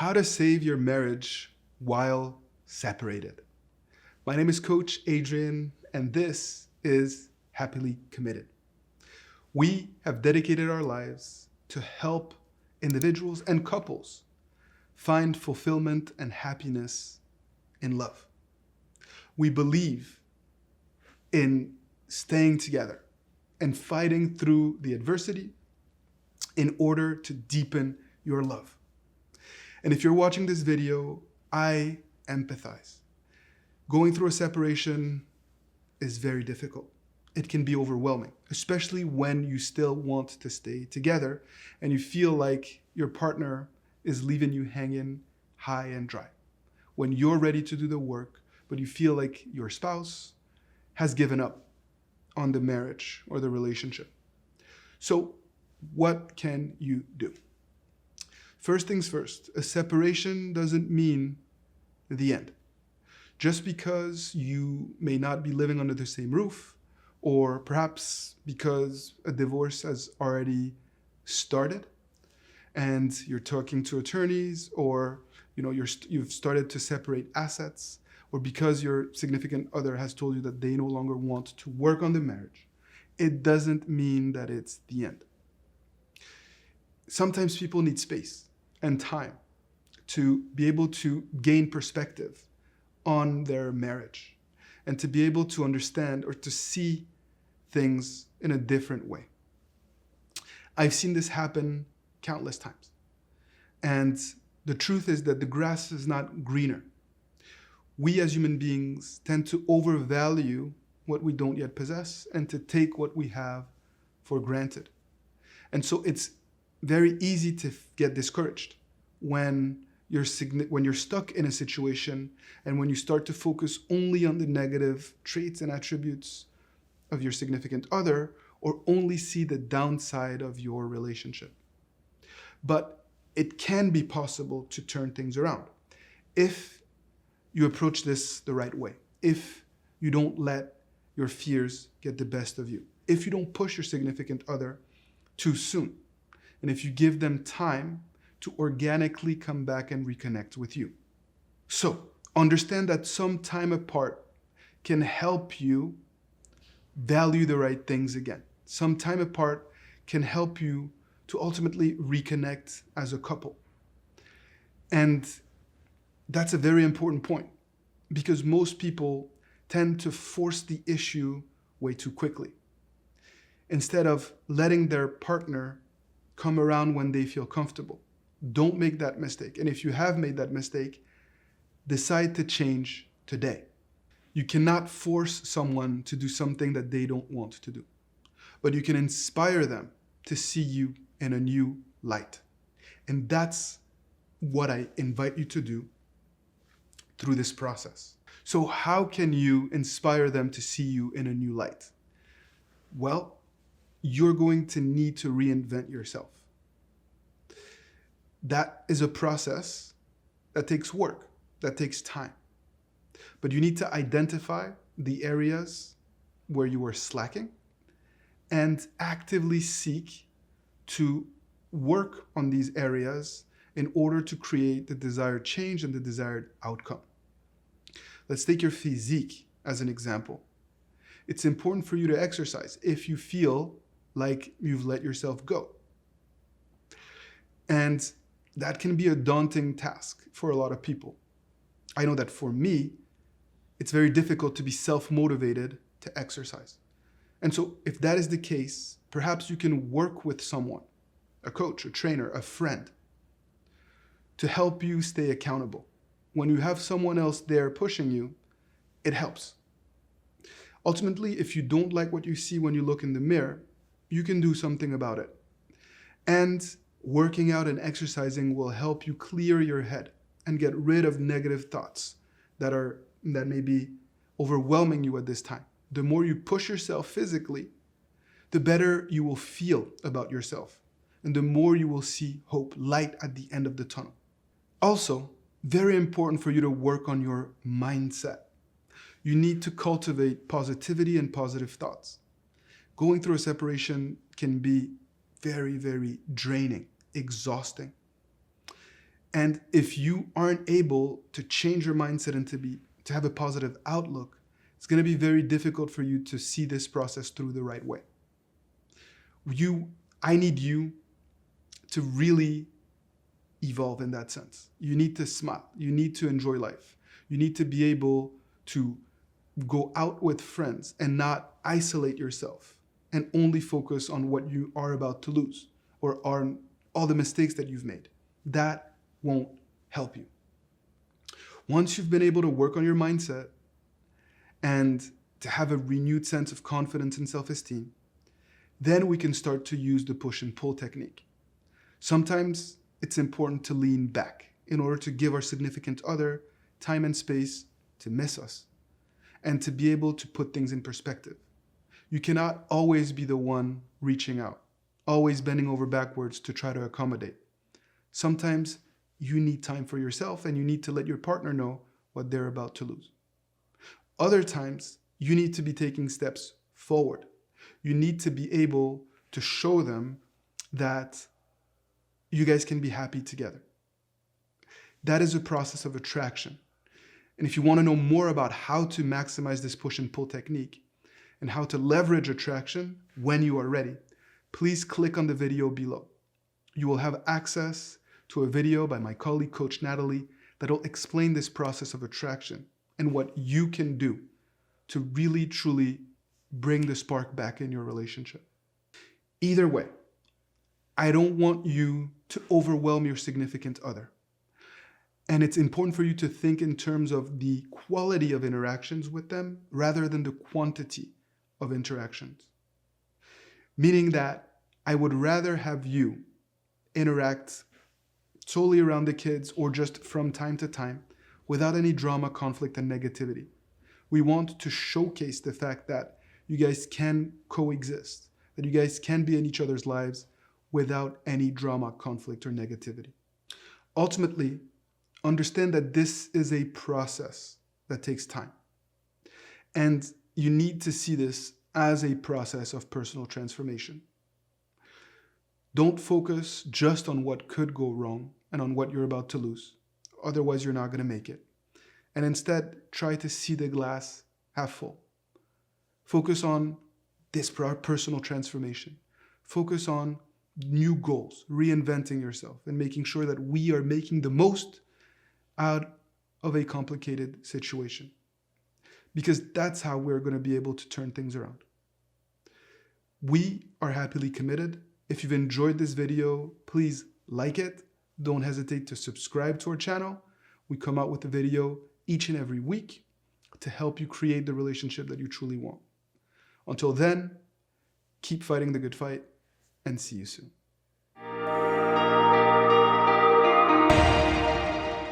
How to save your marriage while separated. My name is Coach Adrian, and this is Happily Committed. We have dedicated our lives to help individuals and couples find fulfillment and happiness in love. We believe in staying together and fighting through the adversity in order to deepen your love. And if you're watching this video, I empathize. Going through a separation is very difficult. It can be overwhelming, especially when you still want to stay together and you feel like your partner is leaving you hanging high and dry. When you're ready to do the work, but you feel like your spouse has given up on the marriage or the relationship. So what can you do? First things first, a separation doesn't mean the end. Just because you may not be living under the same roof, or perhaps because a divorce has already started and you're talking to attorneys, or you've started to separate assets, or because your significant other has told you that they no longer want to work on the marriage, it doesn't mean that it's the end. Sometimes people need space and time to be able to gain perspective on their marriage and to be able to understand or to see things in a different way. I've seen this happen countless times. And the truth is that the grass is not greener. We as human beings tend to overvalue what we don't yet possess and to take what we have for granted. And so it's very easy to get discouraged when you're stuck in a situation and when you start to focus only on the negative traits and attributes of your significant other, or only see the downside of your relationship. But it can be possible to turn things around if you approach this the right way, if you don't let your fears get the best of you, if you don't push your significant other too soon, and if you give them time to organically come back and reconnect with you. So understand that some time apart can help you value the right things again. Some time apart can help you to ultimately reconnect as a couple. And that's a very important point, because most people tend to force the issue way too quickly, instead of letting their partner come around when they feel comfortable. Don't make that mistake. And if you have made that mistake, decide to change today. You cannot force someone to do something that they don't want to do, but you can inspire them to see you in a new light. And that's what I invite you to do through this process. So how can you inspire them to see you in a new light? Well, you're going to need to reinvent yourself. That is a process that takes work, that takes time. But you need to identify the areas where you are slacking and actively seek to work on these areas in order to create the desired change and the desired outcome. Let's take your physique as an example. It's important for you to exercise if you feel like you've let yourself go. And that can be a daunting task for a lot of people. I know that for me, it's very difficult to be self-motivated to exercise. And so if that is the case, perhaps you can work with someone, a coach, a trainer, a friend, to help you stay accountable. When you have someone else there pushing you, it helps. Ultimately, if you don't like what you see when you look in the mirror, you can do something about it. And working out and exercising will help you clear your head and get rid of negative thoughts that may be overwhelming you at this time. The more you push yourself physically, the better you will feel about yourself, and the more you will see hope, light at the end of the tunnel. Also, very important for you to work on your mindset. You need to cultivate positivity and positive thoughts. Going through a separation can be very, very draining, exhausting. And if you aren't able to change your mindset and to have a positive outlook, it's going to be very difficult for you to see this process through the right way. I need you to really evolve in that sense. You need to smile. You need to enjoy life. You need to be able to go out with friends and not isolate yourself and only focus on what you are about to lose or on all the mistakes that you've made. That won't help you. Once you've been able to work on your mindset and to have a renewed sense of confidence and self-esteem, then we can start to use the push and pull technique. Sometimes it's important to lean back in order to give our significant other time and space to miss us and to be able to put things in perspective. You cannot always be the one reaching out, always bending over backwards to try to accommodate. Sometimes you need time for yourself and you need to let your partner know what they're about to lose. Other times, you need to be taking steps forward. You need to be able to show them that you guys can be happy together. That is a process of attraction. And if you want to know more about how to maximize this push and pull technique and how to leverage attraction when you are ready, please click on the video below. You will have access to a video by my colleague, Coach Natalie, that will explain this process of attraction and what you can do to really, truly bring the spark back in your relationship. Either way, I don't want you to overwhelm your significant other. And it's important for you to think in terms of the quality of interactions with them rather than the quantity of interactions. Meaning that I would rather have you interact solely around the kids or just from time to time without any drama, conflict, and negativity. We want to showcase the fact that you guys can coexist, that you guys can be in each other's lives without any drama, conflict, or negativity. Ultimately, understand that this is a process that takes time. And you need to see this as a process of personal transformation. Don't focus just on what could go wrong and on what you're about to lose. Otherwise, you're not going to make it. And instead, try to see the glass half full. Focus on this personal transformation. Focus on new goals, reinventing yourself, and making sure that we are making the most out of a complicated situation. Because that's how we're going to be able to turn things around. We are happily committed. If you've enjoyed this video, please like it. Don't hesitate to subscribe to our channel. We come out with a video each and every week to help you create the relationship that you truly want. Until then, keep fighting the good fight and see you soon.